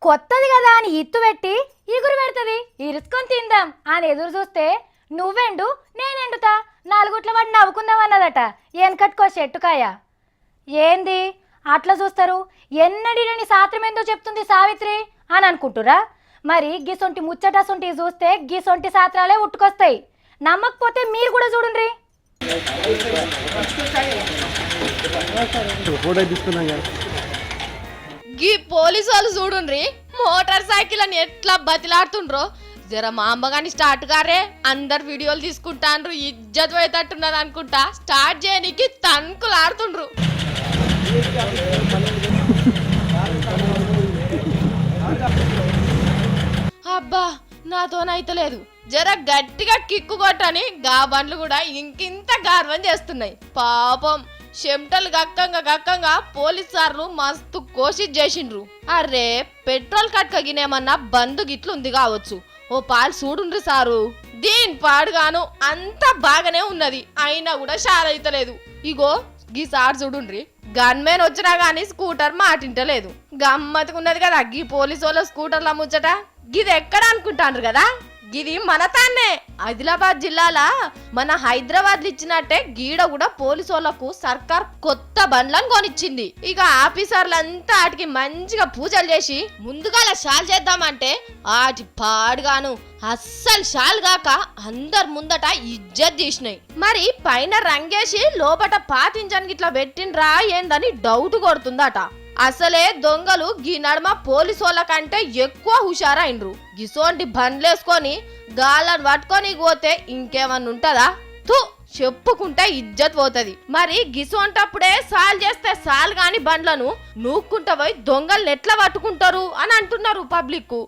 కొత్తది కదా అని ఇత్తు పెట్టి ఇగురు పెడుతుంది, ఇరుచుకొని తిందాం అని ఎదురు చూస్తే నువ్వెండు నేనెండుతా, నాలుగుట్ల వాడిని నవ్వుకుందాం అన్నదట వెనకట్టుకో చెట్టుకాయ. ఏంది అట్లా చూస్తారు, ఎన్నడిని సాత్రమేందో చెప్తుంది సావిత్రి అని అనుకుంటురా? మరి గిసొంటి ముచ్చటసొంటి చూస్తే గిసొంటి సాత్రాలే ఉట్టుకొస్తాయి. నమ్మకపోతే మీరు కూడా చూడండి. గీ పోలీసు వాళ్ళు చూడుండ్రి మోటార్ సైకిల్ అని ఎట్లా బతిలాడుతుండ్రో. జర మా అమ్మగాని స్టార్ట్ గారే అందరు వీడియోలు తీసుకుంటాండ్రు, ఇజ్జత్ పోయేటట్టున్నది అనుకుంటా స్టార్ట్ చేయడానికి తణుకులు ఆడుతుండ్రు. అబ్బా నాతోనైతలేదు, జర గట్టిగా కిక్కు కొట్టని గా బండ్లు కూడా ఇంకింత గార్వం చేస్తున్నాయి. పాపం చెమటలు గక్కంగా పోలీస్ సార్లు మస్తు కోషిష్ చేసిండ్రు. అరే పెట్రోల్ కట్కగినేమన్నా బందు గిట్లుంది కావచ్చు, ఓ పాలు చూడుండ్రి సారు. దీని పాడుగాను అంతా బాగానే ఉన్నది, అయినా కూడా షార్ అయితలేదు. ఇగో గీ సార్ చూడుండ్రి, గన్మెన్ వచ్చినా గానీ స్కూటర్ మాటింటలేదు. గమ్మత్తుకున్నది కదా గీ పోలీసు వాళ్ళ స్కూటర్ల ముచ్చట. గిది ఎక్కడ అనుకుంటాండ్రు కదా, గిది మన తాన్నే ఆదిలాబాద్ జిల్లాల మన హైదరాబాద్ ఇచ్చినట్టే గీడ కూడా పోలీసు వాళ్ళకు సర్కార్ కొత్త బండ్లను కొనిచ్చింది. ఇక ఆఫీసర్లంతా వాటికి మంచిగా పూజలు చేసి ముందుగాల షాల్ చేద్దామంటే వాటి పాడుగాను అస్సలు షాల్ గాక అందరు ముందట ఇజ్జత్ తీసినాయి. మరి పైన రంగేసి లోపట పాతించడానికి ఇట్లా పెట్టిండ్రా ఏందని డౌట్ కొడుతుందట. అసలే దొంగలు గీ నడమ పోలీసు వాళ్ళ కంటే ఎక్కువ హుషారైండ్రు. గిసోంటి బండ్లేసుకొని గాళ్ళని పట్టుకొని పోతే ఇంకేమన్నా ఉంటదా? తూ చెప్పుకుంటే ఇజ్జత్ పోతది. మరి గిసోంటప్పుడే సాల్ చేస్తే సాల్ గాని బండ్లను నూక్కుంటా పోయి దొంగల్ని ఎట్లా పట్టుకుంటారు అని అంటున్నారు పబ్లిక్.